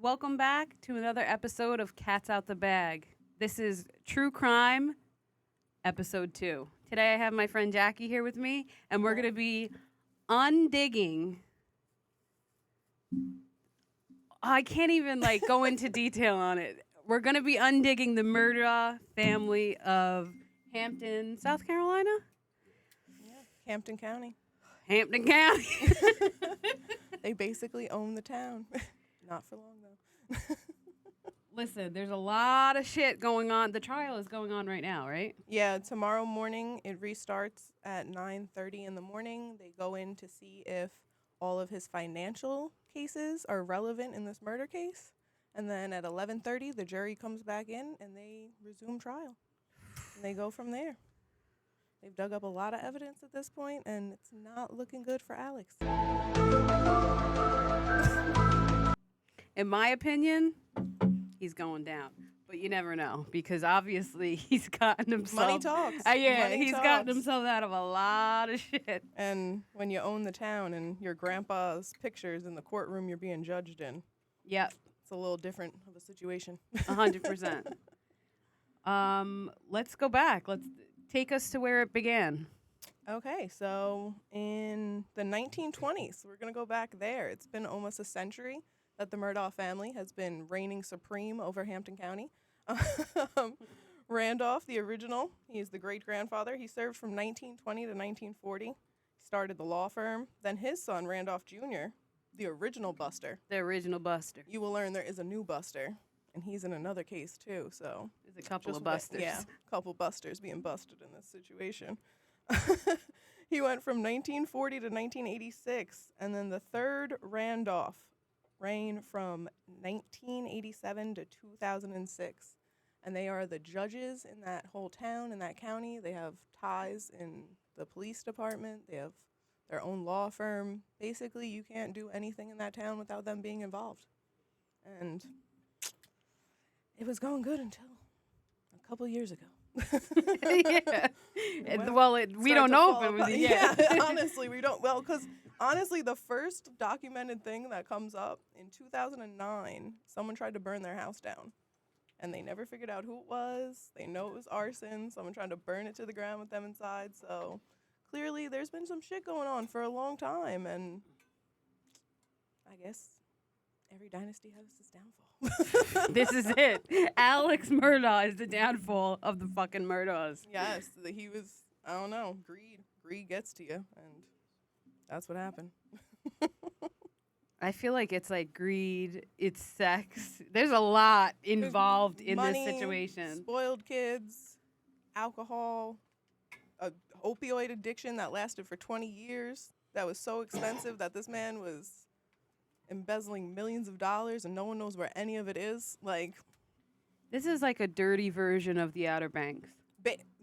Welcome back to another episode of Cats Out the Bag. This is True Crime, episode 2. Today I have my friend Jackie here with me, and we're going to be undigging. I can't even go into detail on it. We're going to be undigging the Murdaugh family of Hampton, South Carolina? Yeah, Hampton County. Hampton County. They basically own the town. Not for long, though. Listen, there's a lot of shit going on. The trial is going on right now, right? Yeah, tomorrow morning it restarts at 9:30 in the morning. They go in to see if all of his financial cases are relevant in this murder case. And then at 11:30, the jury comes back in and they resume trial. And they go from there. They've dug up a lot of evidence at this point, and it's not looking good for Alex. In my opinion, he's going down. But you never know, because obviously he's gotten himself... Money talks. He's gotten himself out of a lot of shit. And when you own the town and your grandpa's pictures in the courtroom you're being judged in. Yep. It's a little different of a situation. 100%. Let's go back. Let's take us to where it began. Okay, so in the 1920s, we're going to go back there. It's been almost a century that the Murdaugh family has been reigning supreme over Hampton County. Randolph, the original, he is the great-grandfather. He served from 1920 to 1940. He started the law firm. Then his son, Randolph Jr., the original buster. The original buster. You will learn there is a new buster, and he's in another case, too. So there's a couple of busters. Yeah, a couple busters being busted in this situation. He went from 1940 to 1986, and then the third Randolph reigned from 1987 to 2006. And they are the judges in that whole town, in that county. They have ties in the police department. They have their own law firm. Basically, you can't do anything in that town without them being involved. And it was going good until a couple years ago. Yeah. We don't know if it was. Yeah, honestly, we don't. Well, because honestly, the first documented thing that comes up in 2009, someone tried to burn their house down. And they never figured out who it was. They know it was arson. Someone tried to burn it to the ground with them inside. So clearly there's been some shit going on for a long time. And I guess every dynasty has its downfall. This is it. Alex Murdaugh is the downfall of the fucking Murdaughs. Yes, he was, I don't know, greed. Greed gets to you. And that's what happened. I feel like it's like greed, it's sex. There's a lot involved in money, this situation. Spoiled kids, alcohol, a opioid addiction that lasted for 20 years. That was so expensive that this man was embezzling millions of dollars and no one knows where any of it is. Like, this is like a dirty version of the Outer Banks.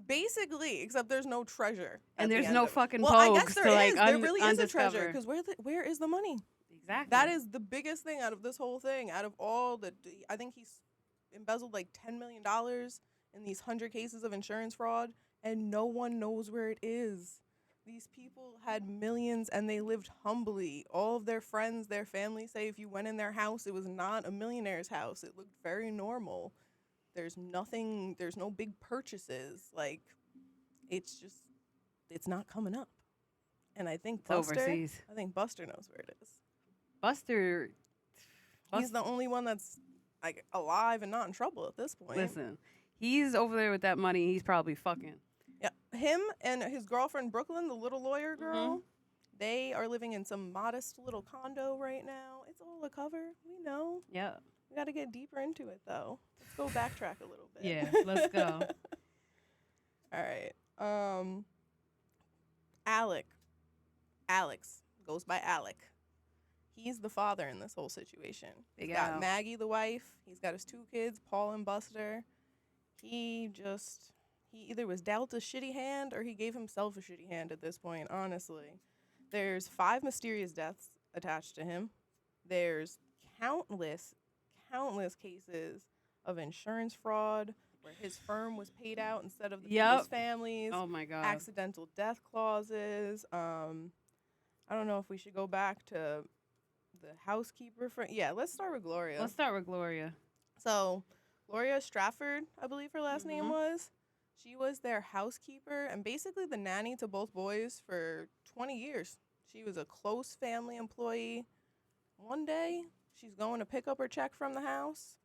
Basically, except there's no treasure. And there's no fucking I pogues guess there to like is. There really is a undiscover. treasure because where is the money? Exactly. That is the biggest thing out of this whole thing. Out of all the, I think he's embezzled like $10 million in these 100 cases of insurance fraud, and no one knows where it is. These people had millions, and they lived humbly. All of their friends, their family say if you went in their house, it was not a millionaire's house. It looked very normal. There's nothing, there's no big purchases. Like, it's not coming up. And I think Buster knows where it is. Buster, he's the only one that's like alive and not in trouble at this point. Listen, he's over there with that money. He's probably fucking. Yeah, him and his girlfriend Brooklyn, the little lawyer girl, they are living in some modest little condo right now. It's all a cover, we know. Yeah. We got to get deeper into it though. Let's go backtrack a little bit. Yeah, let's go. All right. Alex goes by Alec. He's the father in this whole situation. He's got Maggie, the wife. He's got his 2 kids, Paul and Buster. He either was dealt a shitty hand or he gave himself a shitty hand at this point, honestly. There's 5 mysterious deaths attached to him. There's countless cases of insurance fraud where his firm was paid out instead of the people's families. Oh, my God. Accidental death clauses. I don't know if we should go back to the housekeeper friend. Yeah, let's start with Gloria. Let's start with Gloria. So, Gloria Strafford, I believe her last name Mhm. was. She was their housekeeper and basically the nanny to both boys for 20 years. She was a close family employee. One day, she's going to pick up her check from the house,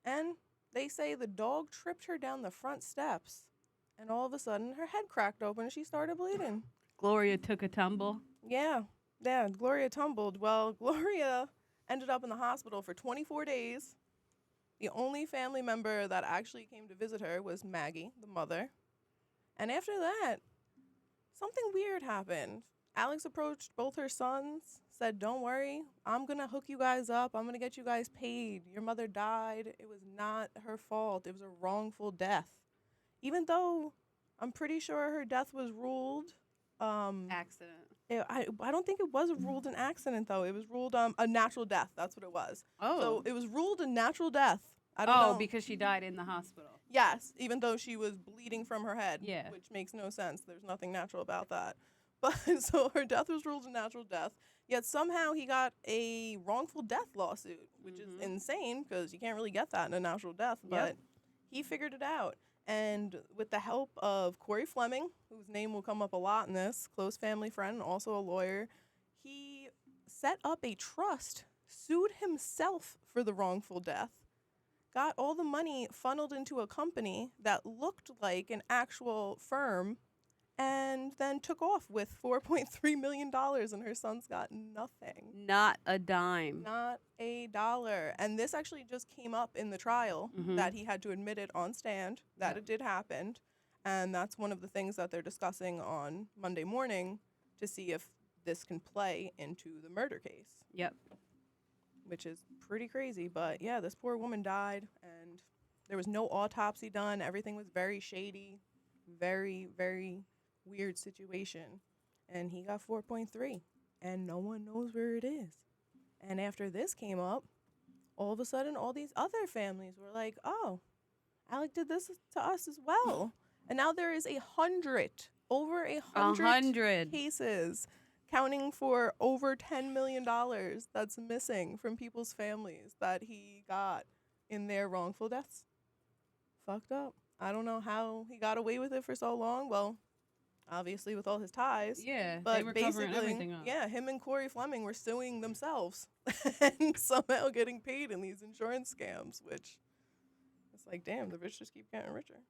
and they say the dog tripped her down the front steps. And all of a sudden, her head cracked open and she started bleeding. Gloria took a tumble. Yeah, Gloria tumbled. Well, Gloria ended up in the hospital for 24 days. The only family member that actually came to visit her was Maggie, the mother. And after that, something weird happened. Alex approached both her sons, said, "Don't worry, I'm going to hook you guys up. I'm going to get you guys paid. Your mother died. It was not her fault. It was a wrongful death." Even though I'm pretty sure her death was ruled Accident. I don't think it was ruled an accident though. It was ruled a natural death. That's what it was. Oh. So it was ruled a natural death. I don't know. Because she died in the hospital. Yes, even though she was bleeding from her head. Yeah. Which makes no sense. There's nothing natural about that. But so her death was ruled a natural death. Yet somehow he got a wrongful death lawsuit, which is insane because you can't really get that in a natural death. But he figured it out. And with the help of Corey Fleming, whose name will come up a lot in this, close family friend, also a lawyer, he set up a trust, sued himself for the wrongful death, got all the money funneled into a company that looked like an actual firm, and then took off with $4.3 million, and her sons got nothing. Not a dime. Not a dollar. And this actually just came up in the trial that he had to admit it on stand, that it did happen. And that's one of the things that they're discussing on Monday morning to see if this can play into the murder case. Yep. Which is pretty crazy. But yeah, this poor woman died, and there was no autopsy done. Everything was very shady. Very, very weird situation. And he got 4.3, and no one knows where it is. And after this came up, all of a sudden, all these other families were like, "Oh, Alec did this to us as well." And now there is over a hundred cases, counting for over $10 million that's missing from people's families that he got in their wrongful deaths. Fucked up. I don't know how he got away with it for so long. Well, obviously with all his ties. Yeah, but they were covering basically, everything up. yeah, him and Corey Fleming were suing themselves and somehow getting paid in these insurance scams, which it's like, damn, the rich just keep getting richer.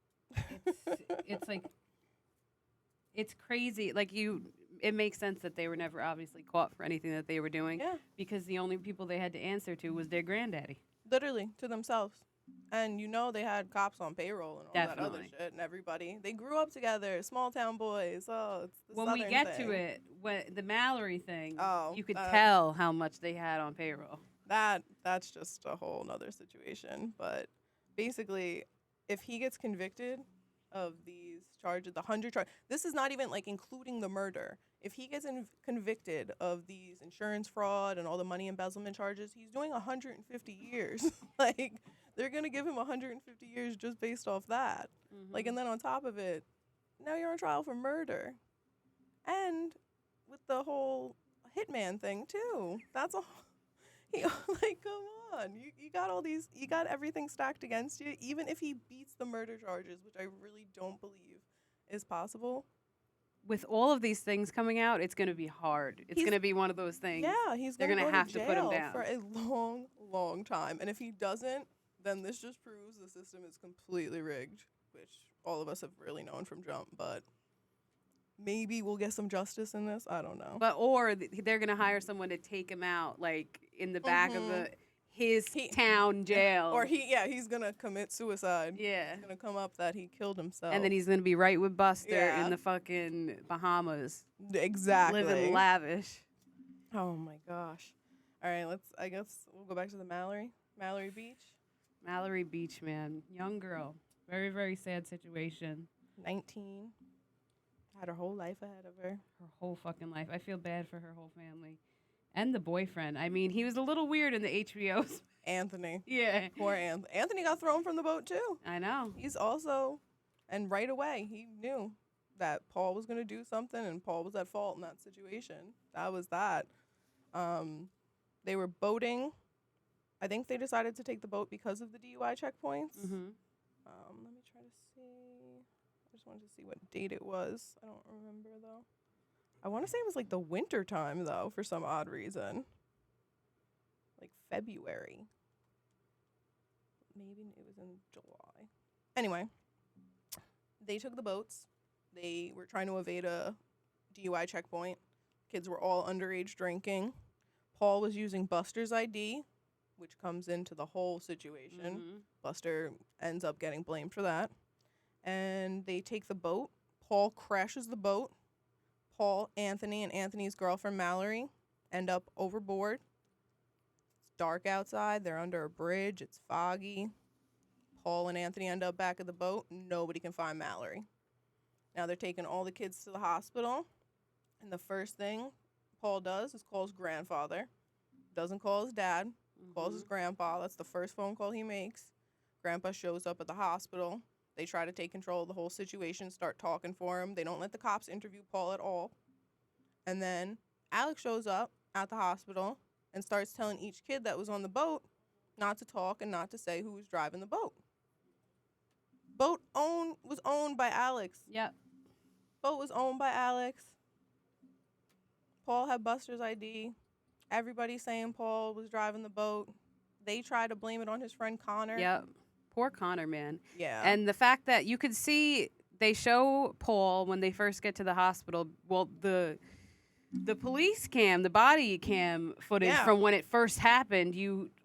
It's like, it's crazy. Like it makes sense that they were never obviously caught for anything that they were doing. Yeah. Because the only people they had to answer to was their granddaddy. Literally, to themselves. And they had cops on payroll and all that other Definitely. shit, and everybody. They grew up together, small town boys. Oh, it's the When Southern we get thing. to it, when the Mallory thing, Oh, you could tell how much they had on payroll. That's just a whole nother situation. But basically, if he gets convicted of these charges, the 100 charges, this is not even like including the murder. If he gets convicted of these insurance fraud and all the money embezzlement charges, he's doing 150 years. Like, they're going to give him 150 years just based off that. Like, and then on top of it, now you're on trial for murder. And with the whole hitman thing, too. That's a... Like, come on. You got all these... You got everything stacked against you. Even if he beats the murder charges, which I really don't believe is possible. With all of these things coming out, it's going to be hard. It's going to be one of those things. Yeah, they're going to have to put him down for a long, long time. And if he doesn't, then this just proves the system is completely rigged, which all of us have really known from jump. But maybe we'll get some justice in this. I don't know. Or they're going to hire someone to take him out, like in the back of his town jail. Or he's going to commit suicide. Yeah. It's going to come up that he killed himself. And then he's going to be right with Buster in the fucking Bahamas. Exactly. Living lavish. Oh, my gosh. All right, I guess we'll go back to the Mallory Beach. Mallory Beach, man. Young girl. Very, very sad situation. 19. Had her whole life ahead of her. Her whole fucking life. I feel bad for her whole family. And the boyfriend. I mean, he was a little weird in the HBOs. Anthony. Yeah. Poor Anthony. Anthony got thrown from the boat, too. I know. He's also, and right away, he knew that Paul was going to do something, and Paul was at fault in that situation. That was that. They were boating. I think they decided to take the boat because of the DUI checkpoints. Mm-hmm. Let me try to see. I just wanted to see what date it was. I don't remember, though. I want to say it was like the winter time, though, for some odd reason. Like February. Maybe it was in July. Anyway, they took the boats. They were trying to evade a DUI checkpoint. Kids were all underage drinking. Paul was using Buster's ID, which comes into the whole situation. Mm-hmm. Buster ends up getting blamed for that. And they take the boat. Paul crashes the boat. Paul, Anthony, and Anthony's girlfriend, Mallory, end up overboard. It's dark outside. They're under a bridge. It's foggy. Paul and Anthony end up back at the boat. Nobody can find Mallory. Now they're taking all the kids to the hospital. And the first thing Paul does is calls grandfather. Doesn't call his dad. Calls his grandpa. That's the first phone call he makes. Grandpa shows up at the hospital. They try to take control of the whole situation, start talking for him. They don't let the cops interview Paul at all. And then Alex shows up at the hospital and starts telling each kid that was on the boat not to talk and not to say who was driving the boat. Boat was owned by Alex. Yep. Boat was owned by Alex. Paul had Buster's ID. Everybody saying Paul was driving the boat. They try to blame it on his friend Connor. Yep. Poor Connor, man. Yeah. And the fact that you could see they show Paul when they first get to the hospital. Well, the police cam, the body cam footage from when it first happened.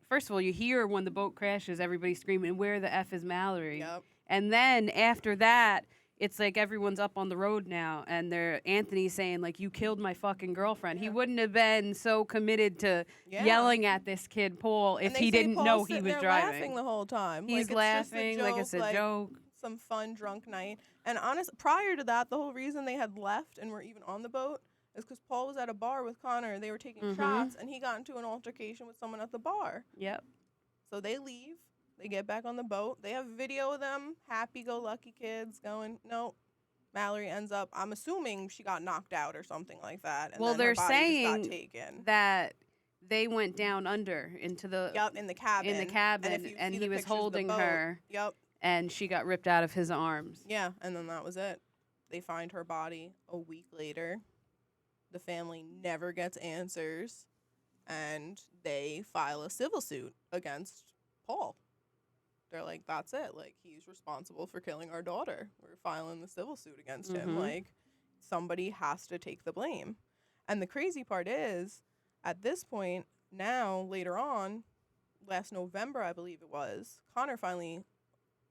First of all, you hear when the boat crashes, everybody screaming, "Where the F is Mallory?" Yep. And then after that, it's like everyone's up on the road now, and Anthony saying like, "You killed my fucking girlfriend." Yeah. He wouldn't have been so committed to yelling at this kid Paul if he didn't know he was driving. Laughing the whole time. He's like, laughing it's just a joke, like it's a joke. Some fun drunk night. And prior to that, the whole reason they had left and were even on the boat is because Paul was at a bar with Connor and they were taking shots, and he got into an altercation with someone at the bar. Yep. So they leave. They get back on the boat. They have video of them, happy-go-lucky kids going, nope. Mallory ends up, I'm assuming she got knocked out or something like that. And well, then they're her body saying just got taken. that they went down under into the in the cabin. And he was holding boat, her. Yep. And she got ripped out of his arms. Yeah, and then that was it. They find her body a week later. The family never gets answers, and they file a civil suit against Paul. They're like, that's it. Like, he's responsible for killing our daughter. We're filing the civil suit against him. Like, somebody has to take the blame. And the crazy part is, at this point, now, later on, last November, I believe it was, Connor finally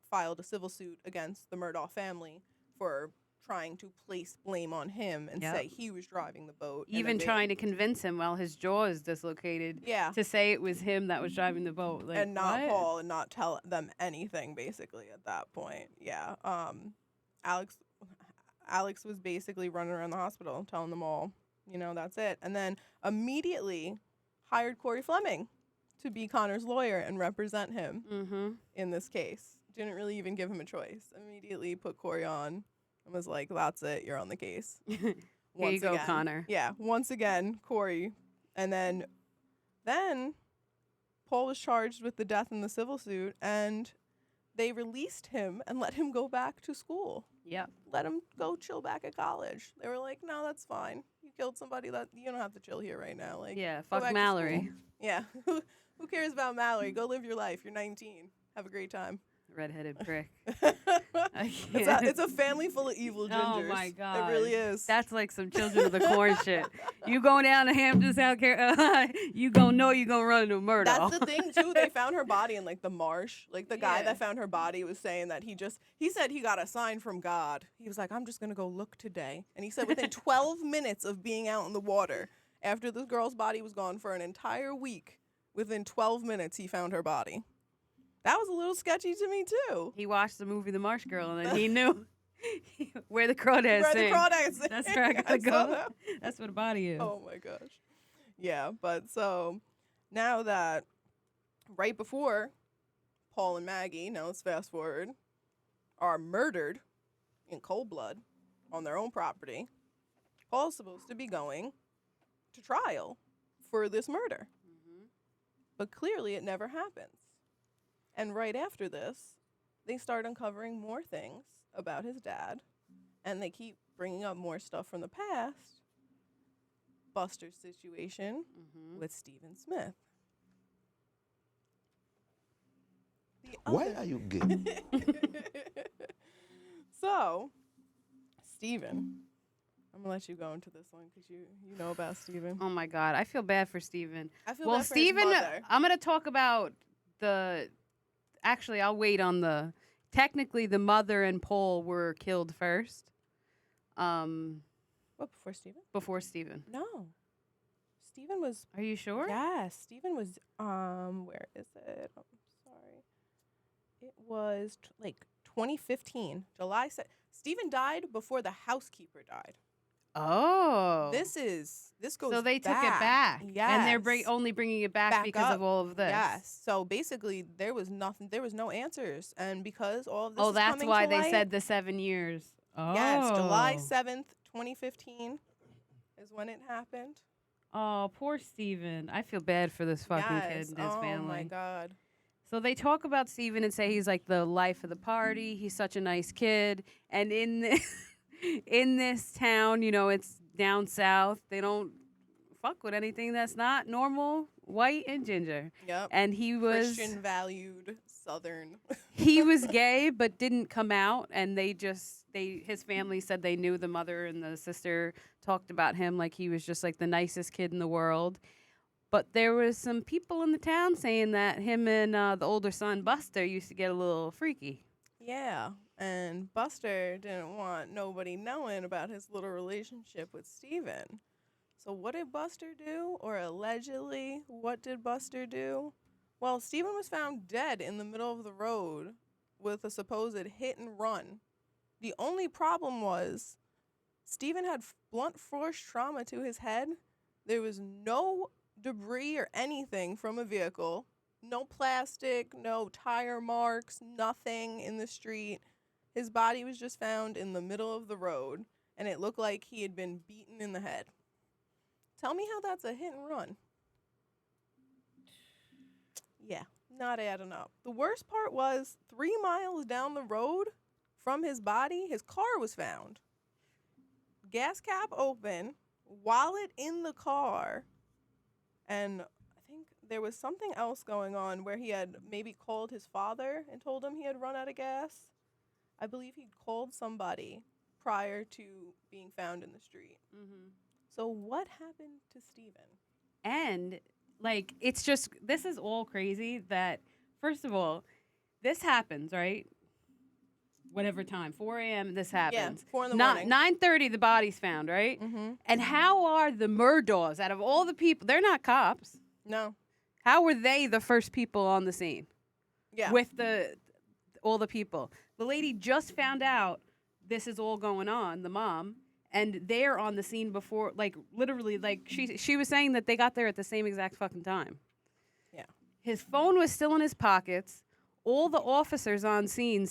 filed a civil suit against the Murdaugh family for trying to place blame on him and say he was driving the boat. Even trying to convince him while his jaw is dislocated to say it was him that was driving the boat. Like, and not what? Paul, and not tell them anything, basically, at that point. Yeah. Alex was basically running around the hospital telling them all, that's it. And then immediately hired Corey Fleming to be Connor's lawyer and represent him in this case. Didn't really even give him a choice. Immediately put Corey on. And was like, that's it, you're on the case. Here you go, Connor. Yeah, once again, Corey. And then Paul was charged with the death in the civil suit, and they released him and let him go back to school. Yep. Let him go chill back at college. They were like, no, that's fine. You killed somebody, that you don't have to chill here right now. Like, yeah, go fuck back to Mallory. school. Yeah, who cares about Mallory? Go live your life. You're 19. Have a great time. Redheaded prick. It's a family full of evil gingers. Oh my god, it really is. That's like some Children of the Corn shit. You going down to Hampton, South Carolina, you gonna know you gonna run into a murder. That's the thing too. They found her body in like the marsh. Like the guy that found her body was saying that he said he got a sign from God. He was like, I'm just gonna go look today. And he said within 12 minutes of being out in the water, after this girl's body was gone for an entire week, within 12 minutes he found her body. That was a little sketchy to me, too. He watched the movie The Marsh Girl, and then he knew where the crawdads sing. That's where I gotta go. That's what a body is. Oh, my gosh. Yeah, but so now that right before Paul and Maggie, now let's fast forward, are murdered in cold blood on their own property, Paul's supposed to be going to trial for this murder. But clearly it never happens. And right after this, they start uncovering more things about his dad, and they keep bringing up more stuff from the past. Buster's situation with Stephen Smith. Why are you gay? So, Stephen, I'm gonna let you go into this one because you know about Stephen. Oh my God, I feel bad for Stephen. I feel Well, bad for his Stephen, mother. I'm gonna talk about Actually, I'll wait on Technically, the mother and Paul were killed first. What, before Stephen? Before Stephen. No. Stephen was. Are you sure? Yes, Stephen was. Where is it? I'm sorry. It was like 2015, July 2nd. Stephen died before the housekeeper died. Oh. This goes. So they took it back. Yes. And they're only bringing it back because up. of all of this. Yes. So basically, there was nothing. There was no answers, and because all of this. Oh, is that's coming why to they light, said the 7 years. Oh. Yes, July 7th, 2015 is when it happened. Oh, poor Steven. I feel bad for this fucking kid and his family. Oh my God. So they talk about Steven and say he's like the life of the party. He's such a nice kid. And in this town, it's down south. They don't fuck with anything that's not normal, white and ginger. Yep. And he was Christian valued Southern. he was gay but didn't come out, and his family said they knew the mother and the sister talked about him like he was just like the nicest kid in the world. But there was some people in the town saying that him and the older son Buster used to get a little freaky. Yeah, and Buster didn't want nobody knowing about his little relationship with Steven. So what did Buster do? Or allegedly, what did Buster do? Well, Steven was found dead in the middle of the road with a supposed hit and run. The only problem was Steven had blunt force trauma to his head. There was no debris or anything from a vehicle. No plastic, no tire marks, nothing in the street. His body was just found in the middle of the road, and it looked like he had been beaten in the head. Tell me how that's a hit and run. Yeah, not adding up. The worst part was 3 miles down the road from his body, his car was found. Gas cap open, wallet in the car, and I think there was something else going on where he had maybe called his father and told him he had run out of gas. I believe he called somebody prior to being found in the street. Mm-hmm. So what happened to Steven? And, it's just, this is all crazy that, first of all, this happens, right? Whatever time, 4 a.m. this happens. Yeah, 4 in the morning. 9:30 the body's found, right? Mm-hmm. And how are the MURDAUGHs, out of all the people, they're not cops. No. How were they the first people on the scene? Yeah. With all the people. The lady just found out this is all going on, the mom, and they're on the scene before, literally, she was saying that they got there at the same exact fucking time. Yeah. His phone was still in his pockets. All the officers on scene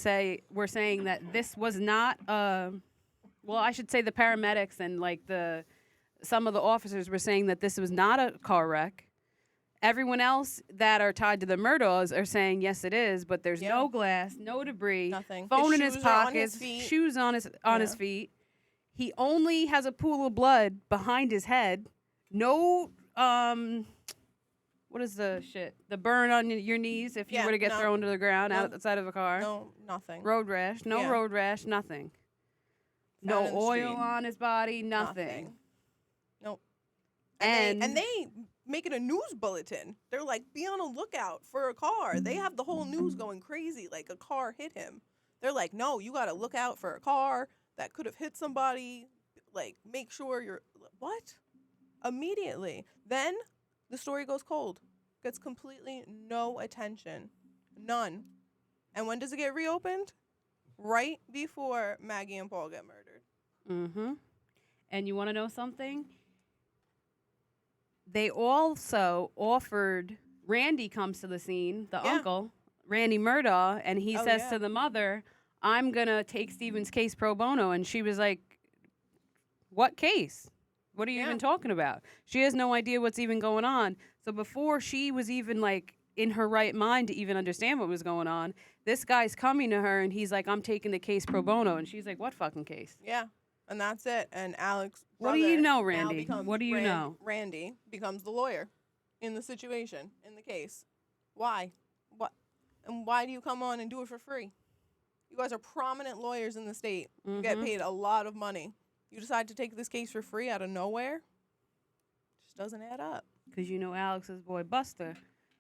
were saying that this was not, I should say the paramedics and some of the officers were saying that this was not a car wreck. Everyone else that are tied to the MURDAUGHs are saying, yes, it is, but there's no glass, no debris, Nothing. phone in His his shoes are on pockets, his feet. shoes on his feet. He only has a pool of blood behind his head. No, what is the shit? The burn on your knees if you were to get thrown to the ground outside of a car. No, nothing. Road rash. No road rash. Nothing. Found No in the oil street. on his body. Nothing. Nope. And they make it a news bulletin. They're like, be on a lookout for a car. They have the whole news going crazy, like a car hit him. They're like, no, you got to look out for a car that could have hit somebody. Make sure you're... What? Immediately. Then the story goes cold. Gets completely no attention. None. And when does it get reopened? Right before Maggie and Paul get murdered. Mm-hmm. And you want to know something? They also offered... Randy comes to the scene, the uncle, Randy Murdaugh, and he says to the mother, I'm going to take Steven's case pro bono. And she was like, what case? What are you Yeah. even talking about? She has no idea what's even going on. So before she was even like in her right mind to even understand what was going on, this guy's coming to her and he's like, I'm taking the case pro bono. And she's like, what fucking case? Yeah, and that's it. And Alex, What do you know, now Randy? becomes What do you know? Randy becomes the lawyer in the situation, in the case. Why? What? And why do you come on and do it for free? You guys are prominent lawyers in the state. You get paid a lot of money. You decide to take this case for free out of nowhere? Just doesn't add up. Because you know Alex's boy Buster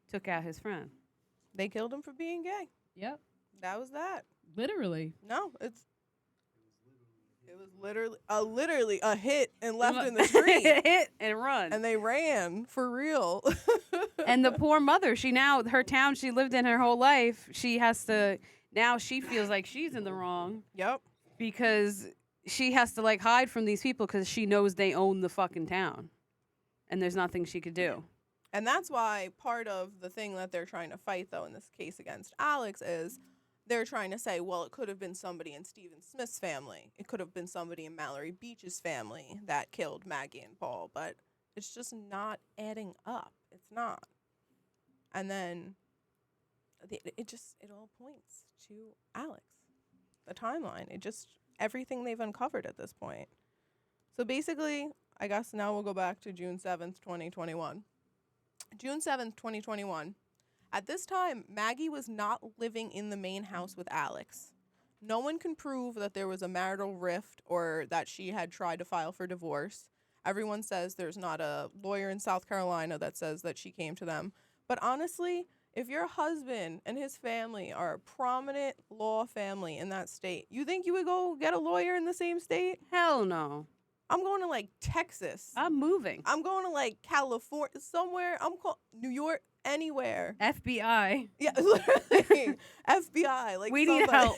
took out his friend. They killed him for being gay. Yep. That was that. Literally. No, it was literally a hit and left in the street. Hit and run. And they ran for real. And the poor mother, her town she lived in her whole life, now she feels like she's in the wrong Yep. because she has to like hide from these people because she knows they own the fucking town. And there's nothing she could do. And that's why part of the thing that they're trying to fight, though, in this case against Alex is they're trying to say, well, it could have been somebody in Stephen Smith's family. It could have been somebody in Mallory Beach's family that killed Maggie and Paul. But it's just not adding up. It's not. And then it all points to Alex, the timeline. Everything they've uncovered at this point. So basically, I guess now we'll go back to June 7th, 2021. June 7th, 2021. At this time, Maggie was not living in the main house with Alex. No one can prove that there was a marital rift or that she had tried to file for divorce. Everyone says there's not a lawyer in South Carolina that says that she came to them. But honestly, if your husband and his family are a prominent law family in that state, you think you would go get a lawyer in the same state? Hell no. I'm going to like Texas. I'm moving. I'm going to like California, somewhere. New York, anywhere. FBI. Yeah, literally. FBI. Like We need help.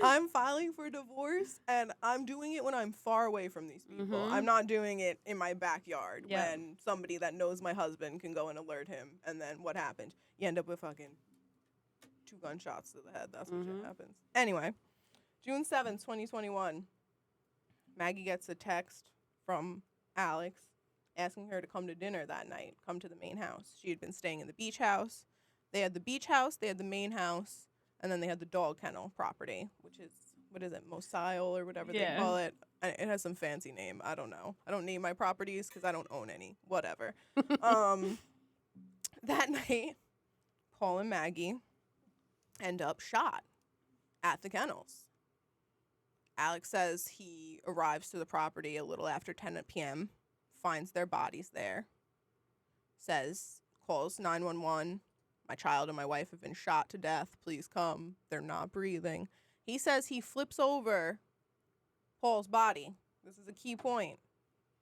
I'm filing for divorce, and I'm doing it when I'm far away from these people. I'm not doing it in my backyard when somebody that knows my husband can go and alert him. And then what happened? You end up with fucking 2 gunshots to the head. That's what shit happens. Anyway, June 7th, 2021. Maggie gets a text from Alex asking her to come to dinner that night, come to the main house. She had been staying in the beach house. They had the beach house, they had the main house, and then they had the dog kennel property, which is, what is it, Mosile or whatever they call it. It has some fancy name. I don't know. I don't name my properties because I don't own any. Whatever. That night, Paul and Maggie end up shot at the kennels. Alex says he arrives to the property a little after 10 p.m., finds their bodies there, calls 911, my child and my wife have been shot to death, please come, they're not breathing. He says he flips over Paul's body. This is a key point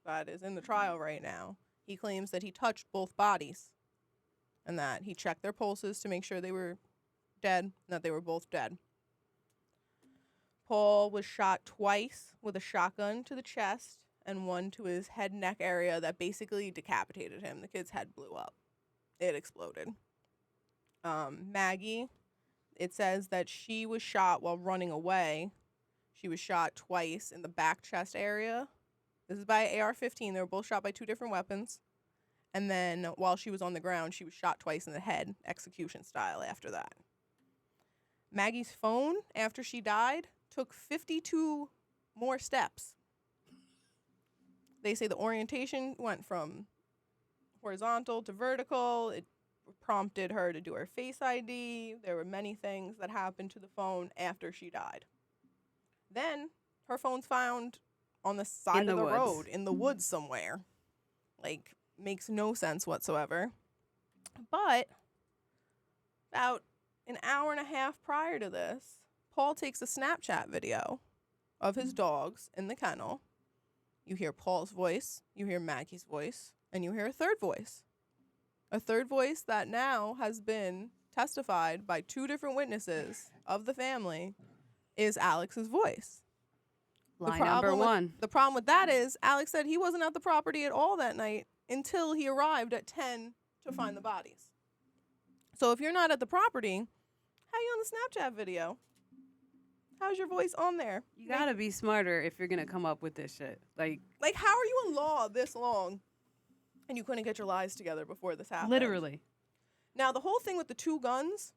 that is in the trial right now. He claims that he touched both bodies and that he checked their pulses to make sure they were dead and that they were both dead. Paul was shot twice with a shotgun to the chest and one to his head neck area that basically decapitated him. The kid's head blew up. It exploded. Maggie, it says that she was shot while running away. She was shot twice in the back chest area. This is by AR-15. They were both shot by 2 different weapons. And then while she was on the ground, she was shot twice in the head, execution style after that. Maggie's phone, after she died, took 52 more steps. They say the orientation went from horizontal to vertical. It prompted her to do her Face ID. There were many things that happened to the phone after she died. Then her phone's found on the side of the road, in the woods somewhere. Like, makes no sense whatsoever. But about an hour and a half prior to this, Paul takes a Snapchat video of his dogs in the kennel. You hear Paul's voice, you hear Maggie's voice, and you hear a third voice. A third voice that now has been testified by 2 different witnesses of the family is Alex's voice. Lie number 1. The problem with that is Alex said he wasn't at the property at all that night until he arrived at 10 to find the bodies. So if you're not at the property, how are you on the Snapchat video? How's your voice on there? You gotta be smarter if you're gonna come up with this shit. Like How are you in law this long and you couldn't get your lies together before this happened? literally. Now, the whole thing with the 2 guns,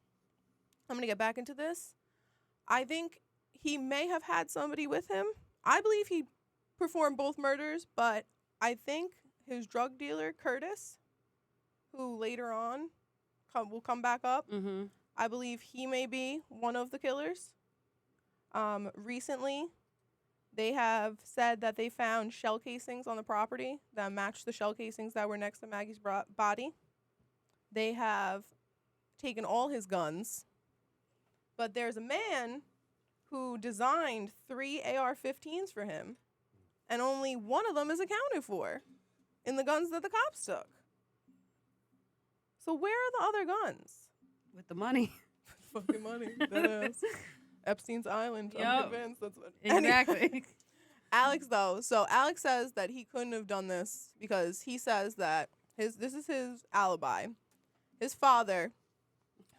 I'm going to get back into this. I think he may have had somebody with him. I believe he performed both murders, but I think his drug dealer, Curtis, who later on will come back up, Mm-hmm. I believe he may be one of the killers. Recently, they have said that they found shell casings on the property that matched the shell casings that were next to Maggie's body. They have taken all his guns, but there's a man who designed 3 AR-15s for him, and only one of them is accounted for in the guns that the cops took. So where are the other guns? With the money. Fucking money. That is. Epstein's Island. I'm Yup. convinced that's what. Exactly. Alex, though, so Alex says that he couldn't have done this because he says that this is his alibi. His father,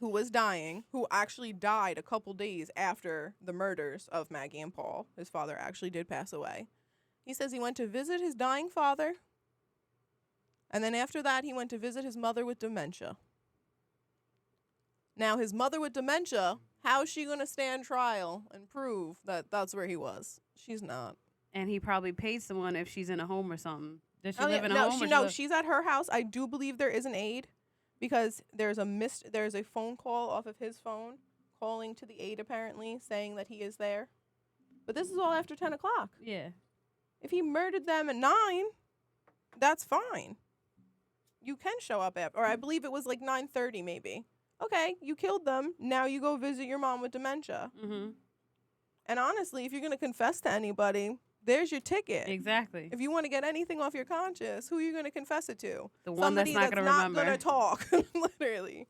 who was dying, who actually died a couple days after the murders of Maggie and Paul. His father actually did pass away. He says he went to visit his dying father, and then after that, he went to visit his mother with dementia. Now, his mother with dementia, how is she going to stand trial and prove that that's where he was? She's not. And he probably paid someone if she's in a home or something. Does she Oh, live yeah, in a no, home? no, she's at her house. I do believe there is an aide because there's a phone call off of his phone calling to the aide apparently saying that he is there. But this is all after 10 o'clock. Yeah. If he murdered them at 9, that's fine. You can show up at, or I believe it was like 9:30 maybe. Okay, you killed them. Now you go visit your mom with dementia. Mm-hmm. And honestly, if you're going to confess to anybody, there's your ticket. Exactly. If you want to get anything off your conscience, who are you going to confess it to? The one Somebody that's not going to remember. going to talk, literally.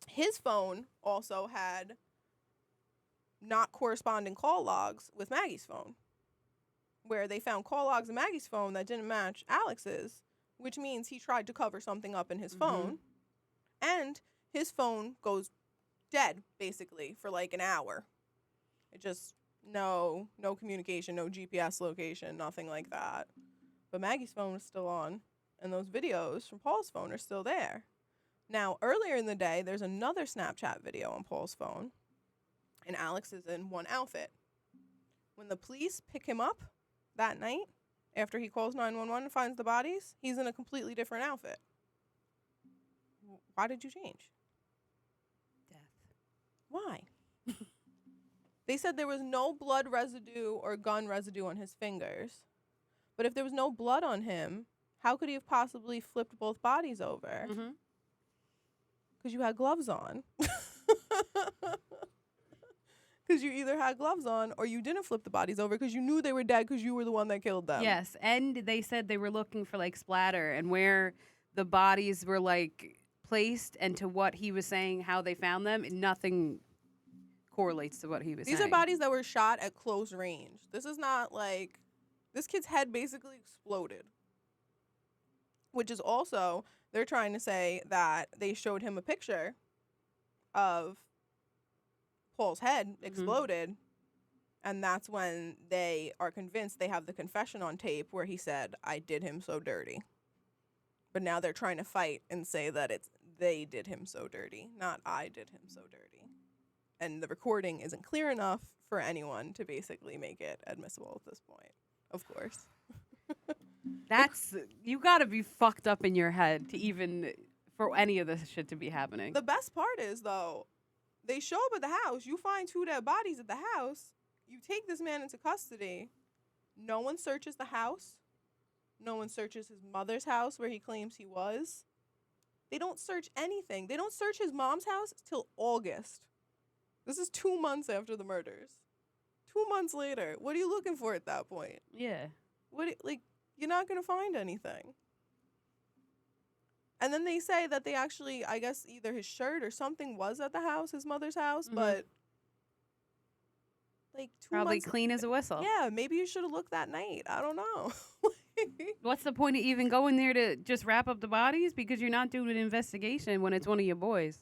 His phone also had not corresponding call logs with Maggie's phone, where they found call logs in Maggie's phone that didn't match Alex's, which means he tried to cover something up in his phone, and his phone goes dead, basically, for like an hour. It just, no communication, no GPS location, nothing like that. But Maggie's phone is still on, and those videos from Paul's phone are still there. Now, earlier in the day, there's another Snapchat video on Paul's phone, and Alex is in one outfit. When the police pick him up that night, after he calls 911 and finds the bodies, he's in a completely different outfit. Why did you change? Death. Why? They said there was no blood residue or gun residue on his fingers. But if there was no blood on him, how could he have possibly flipped both bodies over? Mm-hmm. Because you had gloves on. Because you either had gloves on or you didn't flip the bodies over because you knew they were dead because you were the one that killed them. Yes, and they said they were looking for like splatter and where the bodies were like placed and to what he was saying, how they found them. Nothing correlates to what he was saying. These are bodies that were shot at close range. This is not like, this kid's head basically exploded. Which is also, they're trying to say that they showed him a picture of Paul's head exploded, and that's when they are convinced they have the confession on tape where he said, "I did him so dirty." But now they're trying to fight and say that it's they did him so dirty, not I did him so dirty. And the recording isn't clear enough for anyone to basically make it admissible at this point, of course. That's, you gotta be fucked up in your head to even, for any of this shit to be happening. The best part is, though, they show up at the house. You find 2 dead bodies at the house. You take this man into custody. No one searches the house. No one searches his mother's house where he claims he was. They don't search anything. They don't search his mom's house till August. This is 2 months after the murders. 2 months later. What are you looking for at that point? Yeah. You're not going to find anything. And then they say that they actually, I guess, either his shirt or something was at the house, his mother's house, but like 2 Probably months. clean as a whistle. Yeah, maybe you should have looked that night. I don't know. What's the point of even going there to just wrap up the bodies? Because you're not doing an investigation when it's one of your boys.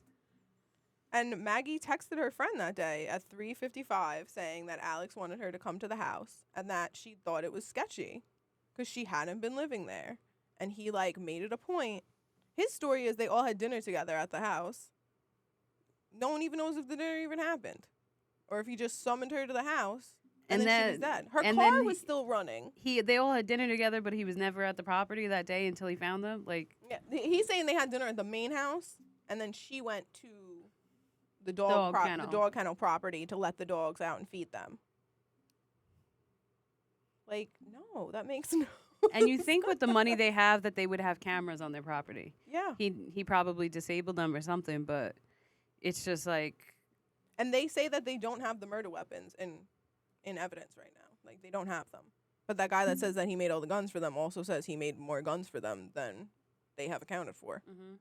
And Maggie texted her friend that day at 3:55 saying that Alex wanted her to come to the house and that she thought it was sketchy because she hadn't been living there. And he, like, made it a point. His story is they all had dinner together at the house. No one even knows if the dinner even happened or if he just summoned her to the house and then she was dead. Her car was still running. They all had dinner together, but he was never at the property that day until he found them. Like, yeah, he's saying they had dinner at the main house and then she went to the dog kennel property to let the dogs out and feed them. Like, no, that makes no and you think with the money they have that they would have cameras on their property. Yeah. He probably disabled them or something, but it's just like. And they say that they don't have the murder weapons in evidence right now. Like, they don't have them. But that guy that says that he made all the guns for them also says he made more guns for them than they have accounted for. Mm-hmm.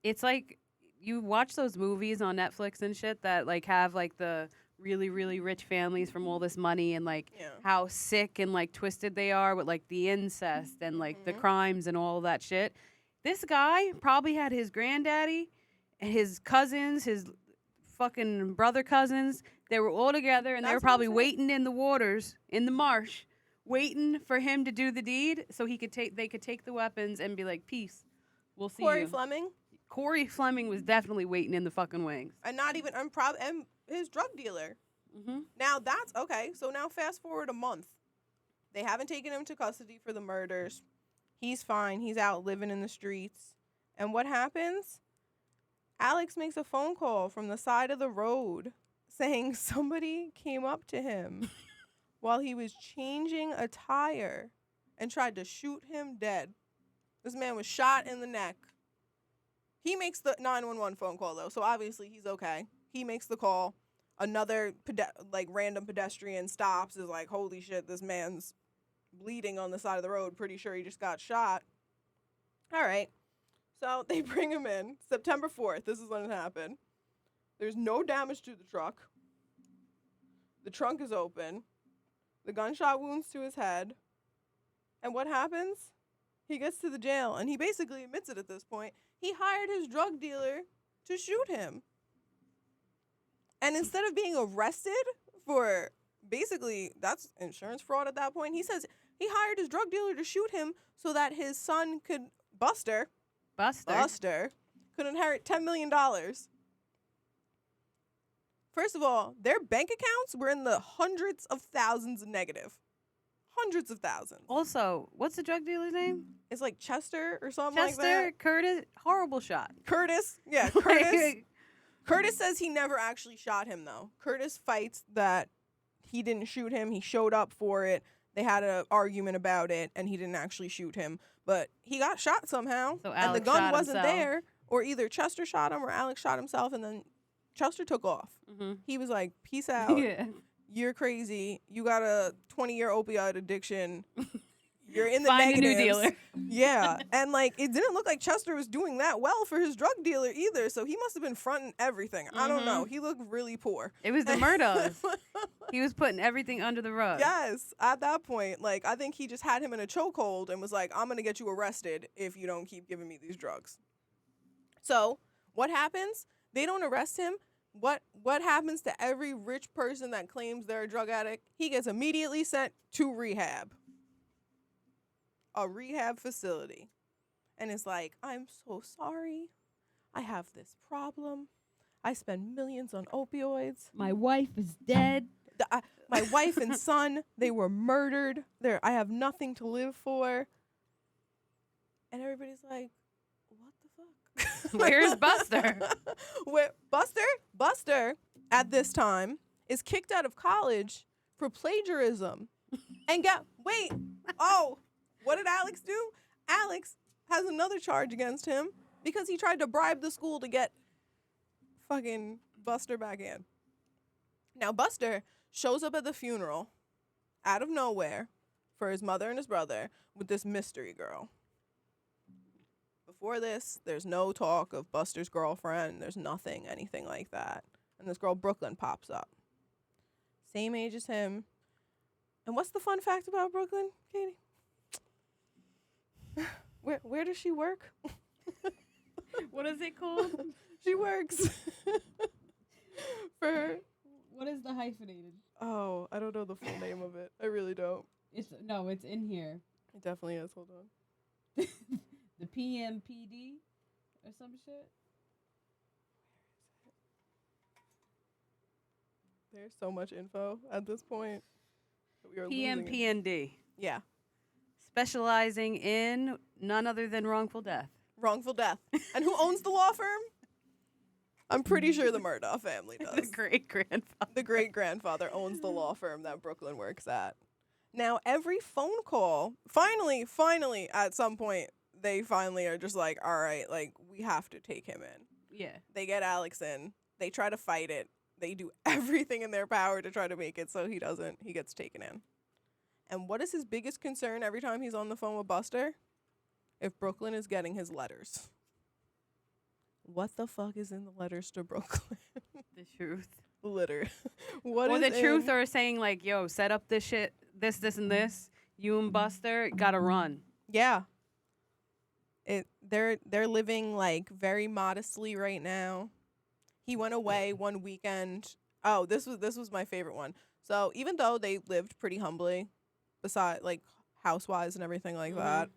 It's like you watch those movies on Netflix and shit that like have like the really, really rich families from all this money and like how sick and like twisted they are with like the incest and like the crimes and all that shit. This guy probably had his granddaddy and his cousins, his fucking brother cousins. They were all together and they were probably waiting in the waters, in the marsh, waiting for him to do the deed so they could take the weapons and be like, peace. We'll see Corey you. Fleming? Corey Fleming was definitely waiting in the fucking wings. And not even, and his drug dealer. Mm-hmm. Now that's, okay, so now fast forward a month. They haven't taken him to custody for the murders. He's fine. He's out living in the streets. And what happens? Alex makes a phone call from the side of the road saying somebody came up to him while he was changing a tire and tried to shoot him dead. This man was shot in the neck. He makes the 911 phone call, though, so obviously he's okay. He makes the call. Another, random pedestrian stops, is like, holy shit, this man's bleeding on the side of the road. Pretty sure he just got shot. All right. So they bring him in. September 4th, this is when it happened. There's no damage to the truck. The trunk is open. The gunshot wounds to his head. And what happens? He gets to the jail, and he basically admits it at this point. He hired his drug dealer to shoot him. And instead of being arrested for basically, that's insurance fraud at that point, he says he hired his drug dealer to shoot him so that his son could, Buster could inherit $10 million. First of all, their bank accounts were in the hundreds of thousands negative. Hundreds of thousands. Also, what's the drug dealer's name? It's like Chester or something like that. Chester, Curtis, horrible shot. Curtis, yeah, Curtis. Curtis says he never actually shot him, though. Curtis fights that he didn't shoot him. He showed up for it. They had an argument about it, and he didn't actually shoot him. But he got shot somehow, so and the gun wasn't there. Or either Chester shot him or Alex shot himself, and then Chester took off. Mm-hmm. He was like, peace out. Yeah. You're crazy. You got a 20-year opioid addiction. You're in the Find negatives. a new dealer. Yeah. And, like, it didn't look like Chester was doing that well for his drug dealer either, so he must have been fronting everything. Mm-hmm. I don't know. He looked really poor. It was the MURDAUGHs. He was putting everything under the rug. Yes. At that point, like, I think he just had him in a chokehold and was like, I'm going to get you arrested if you don't keep giving me these drugs. So, what happens? They don't arrest him. What happens to every rich person that claims they're a drug addict? He gets immediately sent to rehab. A rehab facility. And it's like, I'm so sorry. I have this problem. I spend millions on opioids. My wife is dead. My wife and son, they were murdered. I have nothing to live for. And everybody's like, what the fuck? Where's Buster? Buster, at this time, is kicked out of college for plagiarism. And what did Alex do? Alex has another charge against him because he tried to bribe the school to get fucking Buster back in. Now, Buster shows up at the funeral out of nowhere for his mother and his brother with this mystery girl. Before this, there's no talk of Buster's girlfriend. There's anything like that. And this girl, Brooklyn, pops up. Same age as him. And what's the fun fact about Brooklyn, Katie? Where does she work? What is it called? She works for. What is the hyphenated? Oh, I don't know the full name of it. I really don't. It's in here. It definitely is. Hold on. The PMPD or some shit. There's so much info at this point that we are losing it. PMPND. Yeah, Specializing in none other than wrongful death. wrongful death. And who owns the law firm? I'm pretty sure the Murdaugh family does. The great grandfather. The great grandfather owns the law firm that Brooklyn works at. Now, every phone call, finally, at some point, they finally are just like, all right, like, we have to take him in. Yeah. They get Alex in. They try to fight it. They do everything in their power to try to make it so he gets taken in. And what is his biggest concern every time he's on the phone with Buster? If Brooklyn is getting his letters. What the fuck is in the letters to Brooklyn? The truth. Literally. Or the truth, or saying like, yo, set up this shit, this, and this. You and Buster gotta run. Yeah. They're living like very modestly right now. He went away one weekend. Oh, this was my favorite one. So even though they lived pretty humbly, beside like house-wise and everything like that,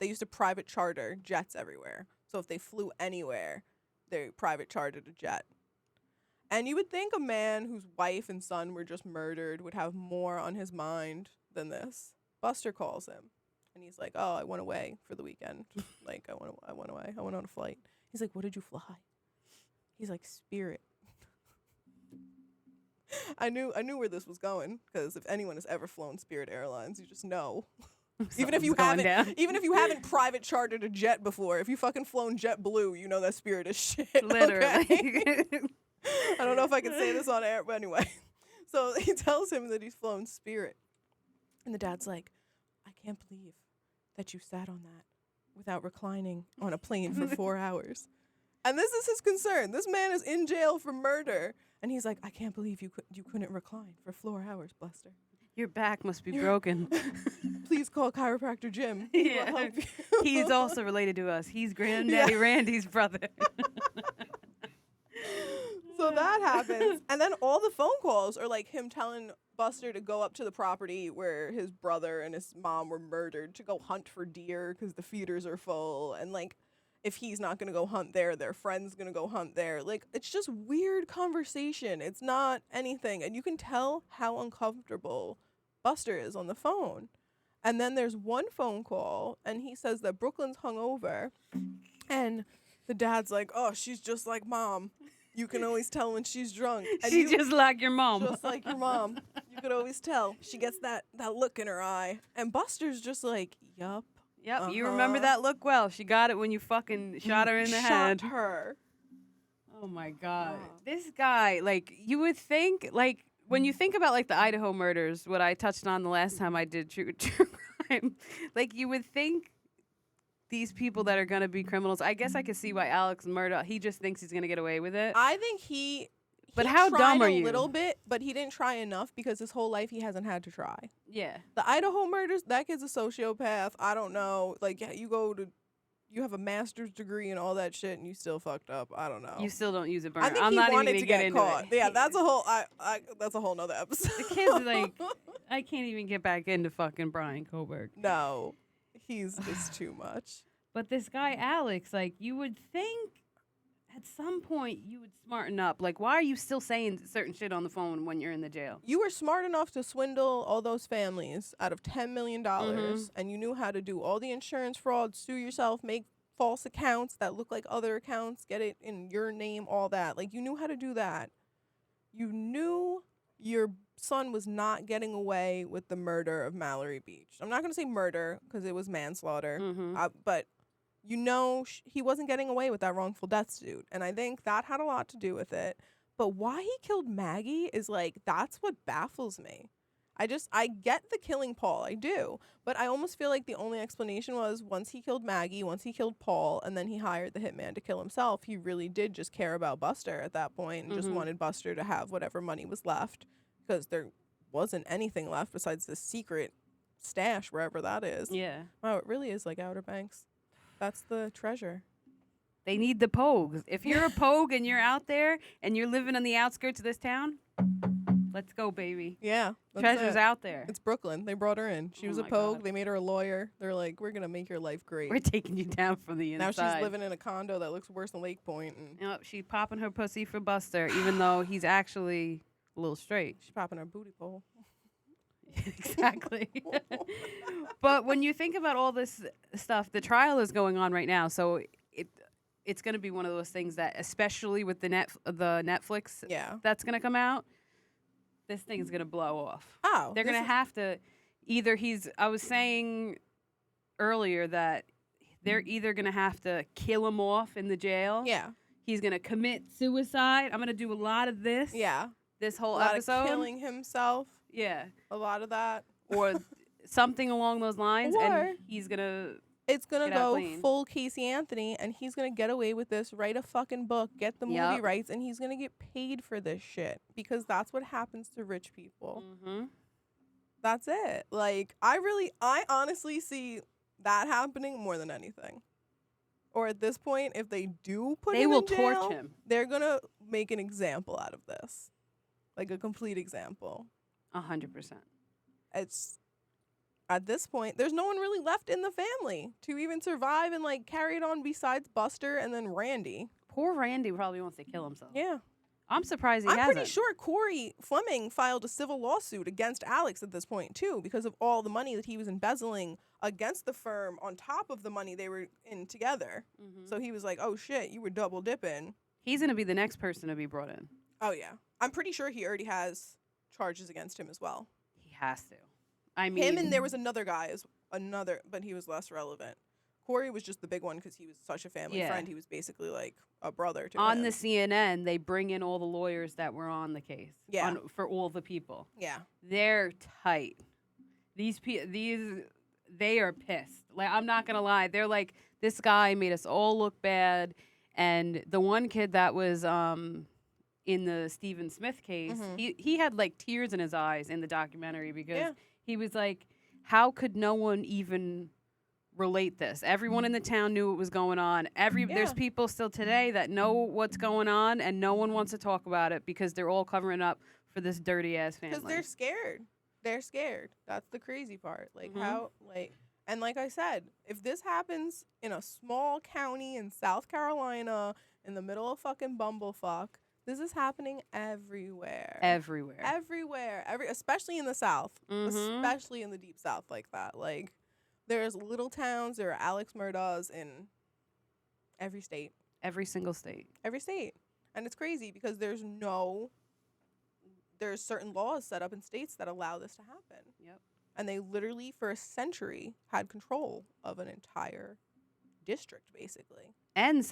they used to private charter jets everywhere. So if they flew anywhere, they private chartered a jet. And you would think a man whose wife and son were just murdered would have more on his mind than this. Buster calls him, and he's like, "Oh, I went away for the weekend. Like I went away. I went on a flight." He's like, "What did you fly?" He's like, "Spirit." I knew where this was going, because if anyone has ever flown Spirit Airlines, you just know. Even if you haven't private chartered a jet before, if you fucking flown JetBlue, you know that Spirit is shit. Literally. Okay? I don't know if I can say this on air, but anyway. So he tells him that he's flown Spirit. And the dad's like, "I can't believe that you sat on that without reclining on a plane for 4 hours." And this is his concern. This man is in jail for murder. And he's like, "I can't believe you couldn't recline for 4 hours, Buster. Your back must be broken. Please call chiropractor Jim. He will help you." He's also related to us. He's Granddaddy Randy's brother. So that happens. And then all the phone calls are like him telling Buster to go up to the property where his brother and his mom were murdered to go hunt for deer because the feeders are full. And like, if he's not going to go hunt there, their friend's going to go hunt there. Like, it's just weird conversation. It's not anything. And you can tell how uncomfortable Buster is on the phone. And then there's one phone call, and he says that Brooklyn's hungover. And the dad's like, "Oh, she's just like Mom. You can always tell when she's drunk." And She's just like your mom. Just like your mom. You could always tell. She gets that look in her eye. And Buster's just like, "Yup. Yep, you remember that look well. She got it when you fucking shot her in the head. Shot her." Oh my God. This guy, like, you would think, like, when you think about, like, the Idaho murders, what I touched on the last time I did true crime, like, you would think these people that are going to be criminals, I guess I could see why Alex Murdaugh, he just thinks he's going to get away with it. I think he But how dumb are tried you? a little bit, but he didn't try enough because his whole life he hasn't had to try. Yeah. The Idaho murders, that kid's a sociopath. I don't know. Like, you have a master's degree and all that shit, and you still fucked up. I don't know. You still don't use a burner. I think I'm he not even wanted going to get get into caught. it. Yeah, that's a whole nother episode. The kid's like, I can't even get back into fucking Brian Coburg. No, he's just too much. But this guy, Alex, like, you would think at some point you would smarten up. Like, why are you still saying certain shit on the phone when you're in the jail? You were smart enough to swindle all those families out of $10 million, and you knew how to do all the insurance fraud, sue yourself, make false accounts that look like other accounts, get it in your name, all that. Like, you knew how to do that. You knew your son was not getting away with the murder of Mallory Beach. I'm not going to say murder because it was manslaughter, but you know he wasn't getting away with that wrongful death suit. And I think that had a lot to do with it. But why he killed Maggie is like, that's what baffles me. I get the killing Paul, I do. But I almost feel like the only explanation was once he killed Maggie, once he killed Paul, and then he hired the hitman to kill himself, he really did just care about Buster at that point and just wanted Buster to have whatever money was left because there wasn't anything left besides this secret stash wherever that is. Yeah. Wow, it really is like Outer Banks. That's the treasure. They need the pogues. If you're a pogue and you're out there and you're living on the outskirts of this town, let's go, baby. Yeah. that's Treasure's it. out there. It's Brooklyn. They brought her in. She Oh was a my pogue. God. They made her a lawyer. They're like, we're going to make your life great. We're taking you down from the Now inside. she's living in a condo that looks worse than Lake Point. And Yep, she's popping her pussy for Buster, even though he's actually a little straight. she's popping her booty pole. Exactly. But when you think about all this stuff, the trial is going on right now, so it's going to be one of those things that, especially with the Netflix Yeah. that's going to come out, this thing's going to blow off. Oh. They're going to have to either I was saying earlier that they're either going to have to kill him off in the jail. Yeah. He's going to commit suicide. I'm going to do a lot of this. Yeah. This A whole lot episode. of killing himself. Yeah. A lot of that. Or something along those lines. Or- And he's going to. It's going to Get out go clean. full Casey Anthony, and he's going to get away with this, write a fucking book, get the movie Yep. rights, and he's going to get paid for this shit. Because that's what happens to rich people. Mm-hmm. That's it. Like, I honestly see that happening more than anything. Or at this point, if they do put They him will in jail, torch him. they're going to make an example out of this. Like a complete example. 100%. It's at this point, there's no one really left in the family to even survive and like carry it on besides Buster and then Randy. Poor Randy probably wants to kill himself. Yeah. I'm surprised he I'm hasn't. pretty sure Corey Fleming filed a civil lawsuit against Alex at this point too because of all the money that he was embezzling against the firm on top of the money they were in together. Mhm. So he was like, "Oh shit, you were double dipping." He's going to be the next person to be brought in. Oh yeah. I'm pretty sure he already has charges against him as well. He has to. I mean, Him and there was another guy, but he was less relevant. Corey was just the big one because he was such a family Yeah. friend. He was basically like a brother to on him. the CNN, they bring in all the lawyers that were on the case. Yeah. For all the people. Yeah. They're tight. They are pissed. Like, I'm not gonna lie. They're like, this guy made us all look bad. And the one kid that was in the Stephen Smith case, Mhm. he had like tears in his eyes in the documentary because Yeah. he was like, how could no one even relate this? Everyone in the town knew what was going on. There's Yeah. people still today that know what's going on, and no one wants to talk about it because they're all covering up for this dirty ass family. Because they're scared. They're scared. That's the crazy part. Like Mhm. and like I said, if this happens in a small county in South Carolina in the middle of fucking bumblefuck, this is happening everywhere. Everywhere. Everywhere. Especially in the South. Mhm. Especially in the deep South like that. Like there's little towns, there are Alex Murdaughs in every state. Every single state. Every state. And it's crazy because there's certain laws set up in states that allow this to happen. Yep. And they literally for a century had control of an entire district basically. And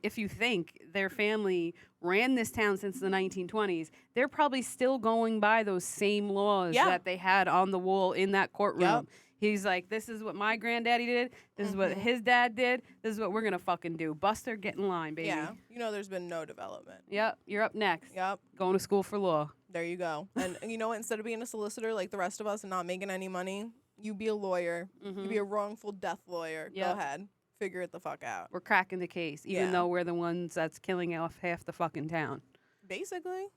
if you think their family ran this town since the 1920s, they're probably still going by those same laws Yeah. that they had on the wall in that courtroom. Yep. He's like, this is what my granddaddy did. This is what Mhm. his dad did. This is what we're going to fucking do. Buster, get in line, baby. Yeah. There's been no development. Yep. You're up next. Yep. Going to school for law. There you go. And instead of being a solicitor like the rest of us and not making any money, you be a lawyer. You be a wrongful death lawyer. Yep. Go ahead. Figure it the fuck out. We're cracking the case, even Yeah. though we're the ones that's killing off half the fucking town. Basically.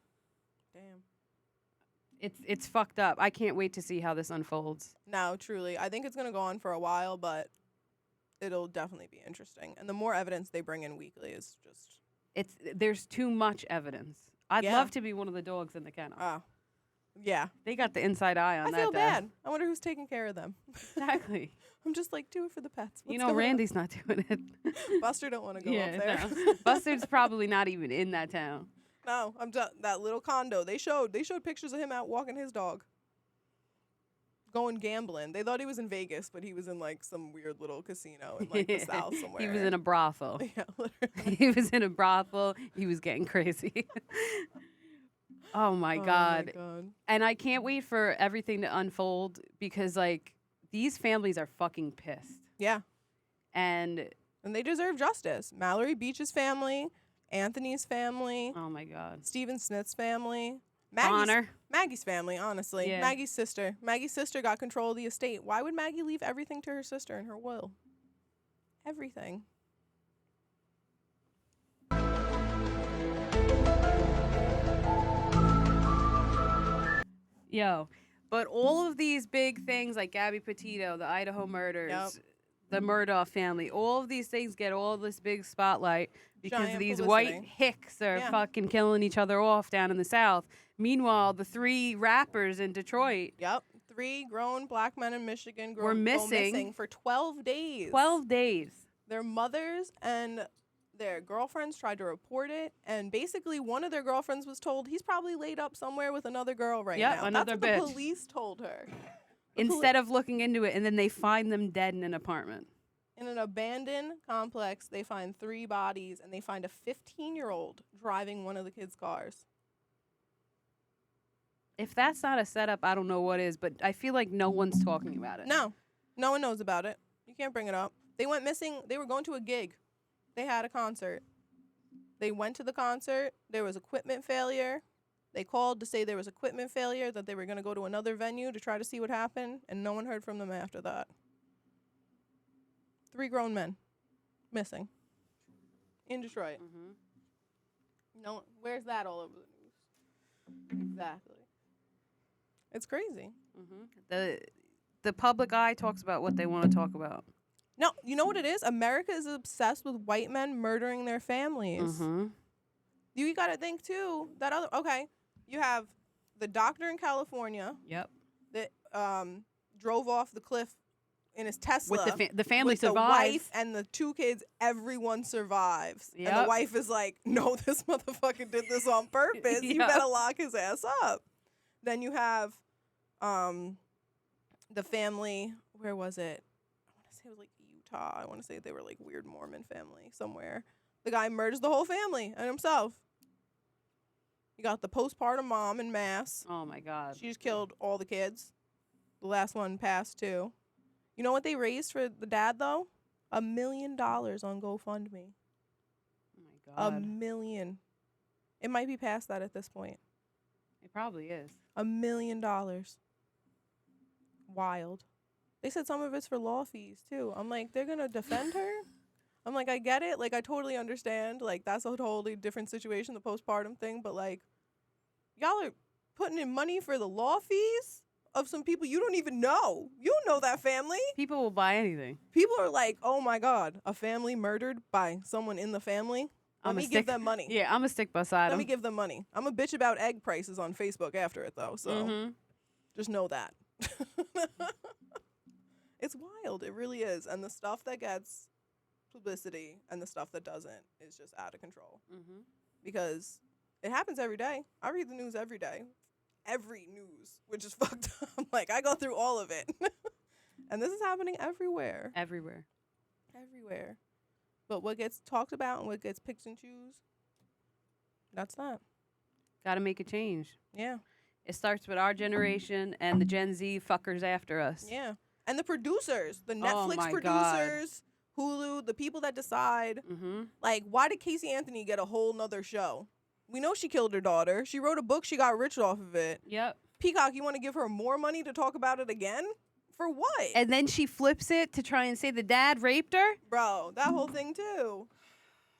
Damn. It's fucked up. I can't wait to see how this unfolds. No, truly. I think it's going to go on for a while, but it'll definitely be interesting. And the more evidence they bring in weekly is just... There's too much evidence. I'd Yeah. love to be one of the dogs in the kennel. Yeah. They got the inside eye on I that. feel death. bad. I wonder who's taking care of them. Exactly. I'm just like, do it for the pets. What's You know, going on? Randy's not doing it. Buster don't want to go up there. no. Buster's probably not even in that town. No, I'm that little condo. They showed pictures of him out walking his dog. Going gambling. They thought he was in Vegas, but he was in like some weird little casino in like the South somewhere. He was in a brothel. Yeah, literally. He was in a brothel. He was getting crazy. Oh my God. Oh my God. And I can't wait for everything to unfold because, like, these families are fucking pissed. Yeah. And they deserve justice. Mallory Beach's family, Anthony's family, oh my God. Stephen Smith's family, Connor. Maggie's family, honestly. Yeah. Maggie's sister. Maggie's sister got control of the estate. Why would Maggie leave everything to her sister in her will? Everything. Yo, but all of these big things like Gabby Petito, the Idaho murders, Yep. the Murdaugh family, all of these things get all this big spotlight because Giant these publicity. white hicks are Yeah. fucking killing each other off down in the South. Meanwhile, the 3 rappers in Detroit, Yep. 3 grown black men in Michigan Were go missing. missing for 12 days. 12 days. Their mothers and their girlfriends tried to report it, and basically one of their girlfriends was told he's probably laid up somewhere with another girl right Yep, now. another That's what bitch. the police told her. Instead of looking into it, and then they find them dead in an apartment. In an abandoned complex, they find 3 bodies, and they find a 15-year-old driving one of the kids' cars. If that's not a setup, I don't know what is, but I feel like no one's talking about it. No one knows about it. You can't bring it up. They went missing. They were going to a gig. They had a concert. They went to the concert. There was equipment failure. They called to say there was equipment failure, that they were going to go to another venue to try to see what happened, and no one heard from them after that. 3 grown men missing in Detroit. No, where's that all over the news? Exactly. It's crazy. The public eye talks about what they want to talk about. No, you know what it is? America is obsessed with white men murdering their families. You got to think, too, that you have the doctor in California Yep. that drove off the cliff in his Tesla. With the family with the survives. wife and the 2 kids, everyone survives. And the Yep. wife is like, no, this motherfucker did this on purpose. You Yep. better lock his ass up. Then you have the family, where was it? I want to say it was like Utah. I want to say they were like weird Mormon family somewhere. The guy murders the whole family and himself. You got the postpartum mom in Mass. Oh, my God. She just killed all the kids. The last one passed, too. You know what they raised for the dad, though? $1 million on GoFundMe. Oh, my God. $1 million. It might be past that at this point. It probably is. $1 million. Wild. They said some of it's for law fees, too. I'm like, they're going to defend her? I'm like, I get it. Like, I totally understand. Like, that's a totally different situation, the postpartum thing. But, like, y'all are putting in money for the law fees of some people you don't even know. You don't know that family. People will buy anything. People are like, oh, my God, a family murdered by someone in the family? Let me give them money. Yeah, I'm a stick beside Let them. me give them money. I'm a bitch about egg prices on Facebook after it, though. So just know that. It's wild. It really is. And the stuff that gets publicity and the stuff that doesn't is just out of control. Because it happens every day. I read the news every day. Every news, which is fucked up. Like, I go through all of it. And this is happening everywhere. Everywhere. Everywhere. But what gets talked about and what gets picked and choose, that's that. Got to make a change. Yeah. It starts with our generation and the Gen Z fuckers after us. Yeah. And the producers, the Oh Netflix my producers, Hulu, the people that decide. Like, why did Casey Anthony get a whole nother show? We know she killed her daughter. She wrote a book. She got rich off of it. Yep. Peacock, you want to give her more money to talk about it again? For what? And then she flips it to try and say the dad raped her. Bro, that whole thing, too.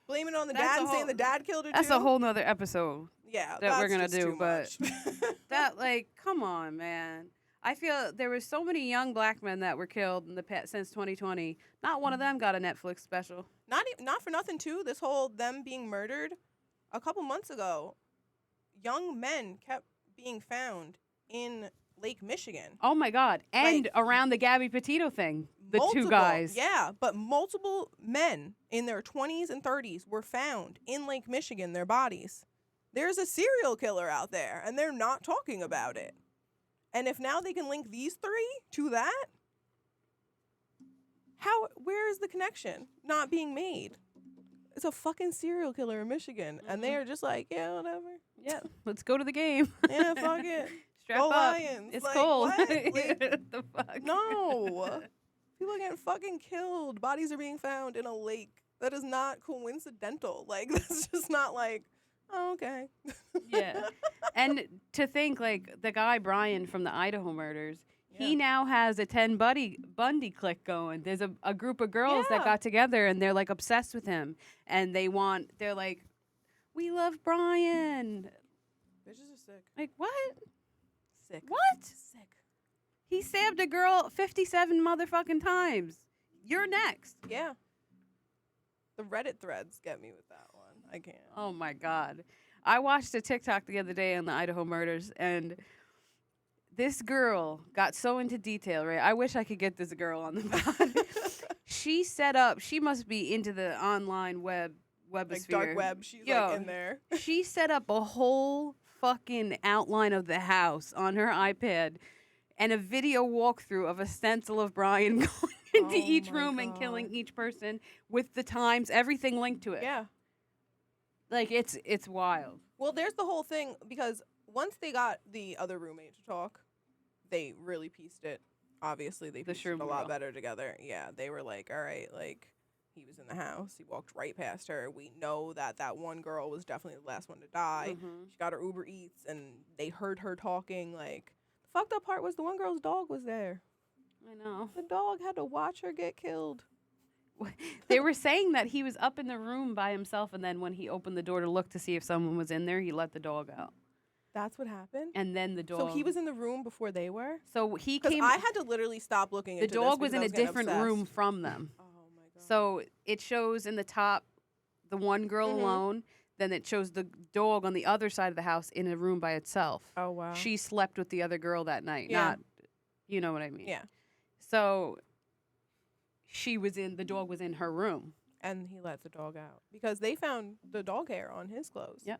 Blaming on the That's dad a and saying whole- the dad killed her, That's too. a whole nother episode Yeah, that we're that's gonna just do, too but much. that, like, come on, man. I feel there was so many young black men that were killed in the past since 2020. Not one of them got a Netflix special. Not for nothing, too. This whole them being murdered, a couple months ago, young men kept being found in Lake Michigan. Oh my God! And Like, around the Gabby Petito thing, the Multiple, two guys. Yeah, but multiple men in their 20s and 30s were found in Lake Michigan, their bodies. There's a serial killer out there, and they're not talking about it. And if now they can link these 3 to that, where is the connection not being made? It's a fucking serial killer in Michigan, and they're just like, yeah, whatever. Yeah, let's go to the game. Yeah, fuck it. Strap Go up. Lions. It's Like, cold. what? Like, the fuck? no. People are getting fucking killed. Bodies are being found in a lake. That is not coincidental. Like, that's just not like, oh, okay. Yeah. And to think, like, the guy Brian from the Idaho murders, he Yeah. now has a Bundy clique going. There's a group of girls that Yeah. got together and they're, like, obsessed with him. And they're like, we love Brian. Bitches are sick. Like, what? Sick. What? Sick. He stabbed a girl 57 motherfucking times. You're next. Yeah. The Reddit threads get me with that one. I can't. Oh my God. I watched a TikTok the other day on the Idaho murders, and this girl got so into detail, right? I wish I could get this girl on the pod. She set up, she must be into the online webosphere. Like dark web. She's Yo, like in there. She set up a whole fucking outline of the house on her iPad and a video walkthrough of a stencil of Brian going into each my room and God. killing each person with the times, everything linked to it. Yeah. Like, it's wild. Well, there's the whole thing because once they got the other roommate to talk, they really pieced it. Obviously, they The pieced it shroom a lot girl. better together. Yeah, they were like, all right, like, he was in the house. He walked right past her. We know that that one girl was definitely the last one to die. Mhm. She got her Uber Eats, and they heard her talking. Like, the fucked up part was the one girl's dog was there. I know. The dog had to watch her get killed. They were saying that he was up in the room by himself, and then when he opened the door to look to see if someone was in there, he let the dog out. That's what happened? And then the dog. So he was in the room before they were? So he Because came. I had to literally stop looking the into this dog was because in I a getting different obsessed. room from them. Oh, my God. So it shows in the top the one girl Mhm. alone. Then it shows the dog on the other side of the house in a room by itself. Oh, wow. She slept with the other girl that night. Yeah. Not, you know what I mean? Yeah. So the dog was in her room. And he let the dog out because they found the dog hair on his clothes. Yep.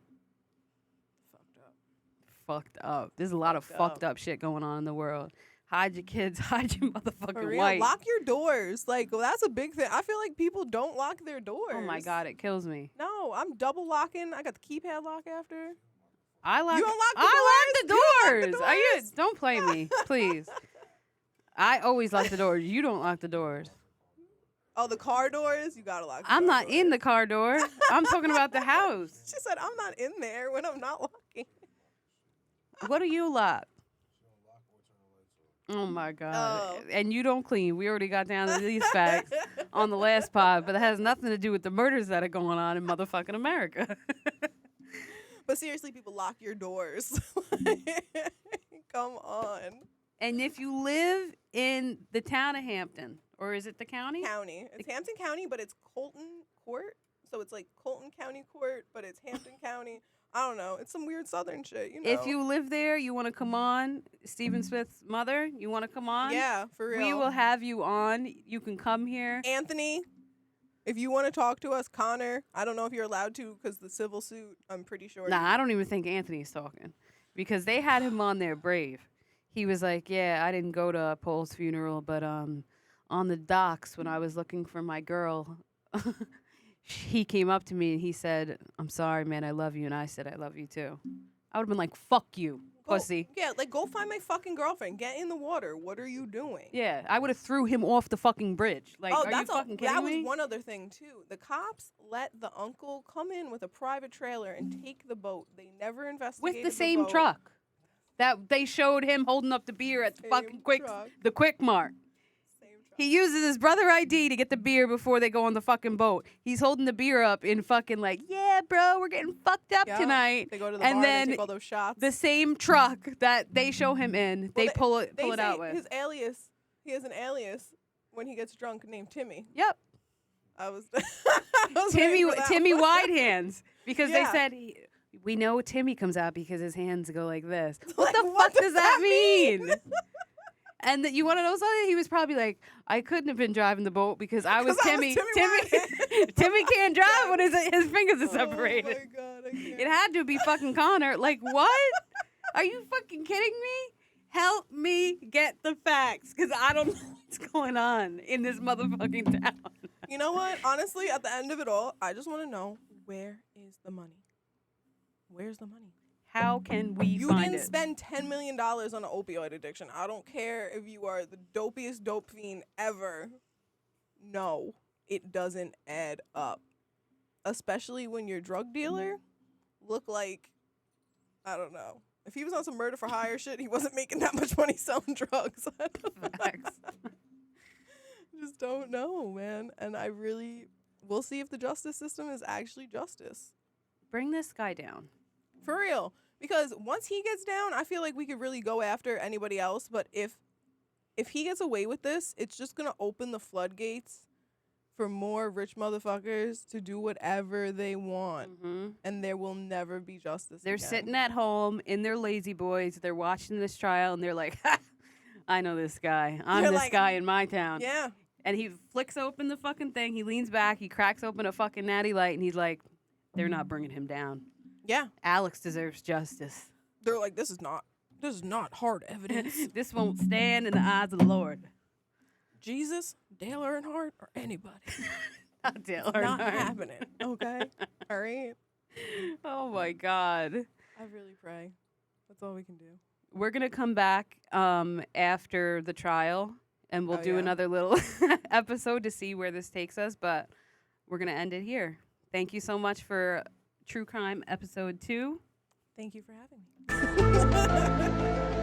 Fucked up. Fucked up. There's a lot of Fucked fucked up shit going on in the world. Hide your kids. Hide your For motherfucking real, wife. lock your doors. Like, well, that's a big thing. I feel like people don't lock their doors. Oh my God, it kills me. No, I'm double locking. I got the keypad lock after. I lock. You don't lock the I lock the doors? You don't doors. lock the Are you? doors? Don't play me, please. I always lock the doors. You don't lock the doors. Oh, the car doors? You gotta lock the I'm car not doors. in the car door. I'm talking about the house. She said, I'm not in there when I'm not locking. What do you lock? Oh my God. Oh. And you don't clean. We already got down to these facts on the last pod, but that has nothing to do with the murders that are going on in motherfucking America. But seriously, people, lock your doors. Come on. And if you live in the town of Hampton, or is it the county? County. It's Hampton County, but it's Colton Court. So it's like Colton County Court, but it's Hampton County. I don't know. It's some weird southern shit, you know. If you live there, you want to come on, Stephen Smith's mother, you want to come on? Yeah, for real. We will have you on. You can come here. Anthony, if you want to talk to us, Connor, I don't know if you're allowed to because the civil suit, I'm pretty sure. Nah, I don't even think Anthony's talking because they had him on there brave. He was like, yeah, I didn't go to Paul's funeral, but on the docks when I was looking for my girl, he came up to me and he said, I'm sorry, man, I love you. And I said, I love you too. I would have been like, fuck you, pussy. Yeah, like go find my fucking girlfriend. Get in the water. What are you doing? Yeah, I would have threw him off the fucking bridge. Like, are you fucking kidding that me? was one other thing too. The cops let the uncle come in with a private trailer and take the boat. They never investigated With the same boat. truck that they showed him holding up the beer at the Same fucking truck. the Quick Mart. Same truck. He uses his brother ID to get the beer before they go on the fucking boat. He's holding the beer up in fucking like, yeah, bro, we're getting fucked up Yeah. tonight. They go to the And bar then and they take all those shots. The same truck that they show him in, Well, they pull it They out say with. his alias. He has an alias when he gets drunk named Timmy. Yep, I was, I was waiting for that Timmy one. Wide Hands, because Yeah. they said we know Timmy comes out because his hands go like this. What Like, the what fuck does does that that mean? And that you want to know something? He was probably like, I couldn't have been driving the boat because I was 'Cause I was Timmy. Timmy Timmy can't drive when his fingers are separated. Oh my God, I can't. It had to be fucking Connor. Like, what? Are you fucking kidding me? Help me get the facts, because I don't know what's going on in this motherfucking town. You know what? Honestly, at the end of it all, I just want to know, where is the money? Where's the money? How can we You find didn't it? spend $10 million on an opioid addiction. I don't care if you are the dopiest dope fiend ever. No, it doesn't add up. Especially when your drug dealer look like, I don't know. If he was on some murder for hire shit, he wasn't making that much money selling drugs. I don't know. Facts. Just don't know, man. And I really, we'll see if the justice system is actually justice. Bring this guy down. For real. Because once he gets down, I feel like we could really go after anybody else. But if he gets away with this, it's just gonna open the floodgates for more rich motherfuckers to do whatever they want, and there will never be justice. They're again. sitting at home in their lazy boys. They're watching this trial, and they're like, ha, I know this guy. I'm They're this like, guy in my town. Yeah. And he flicks open the fucking thing. He leans back. He cracks open a fucking natty light, and he's like, they're not bringing him down. Yeah. Alex deserves justice. They're like, this is not hard evidence. This won't stand in the eyes of the Lord. Jesus, Dale Earnhardt, or anybody. Not Dale Not Earnhardt. happening. Okay? All right? Oh, my God. I really pray. That's all we can do. We're going to come back after the trial, and we'll Oh, do yeah. another little episode to see where this takes us, but we're going to end it here. Thank you so much for True Crime Episode 2. Thank you for having me.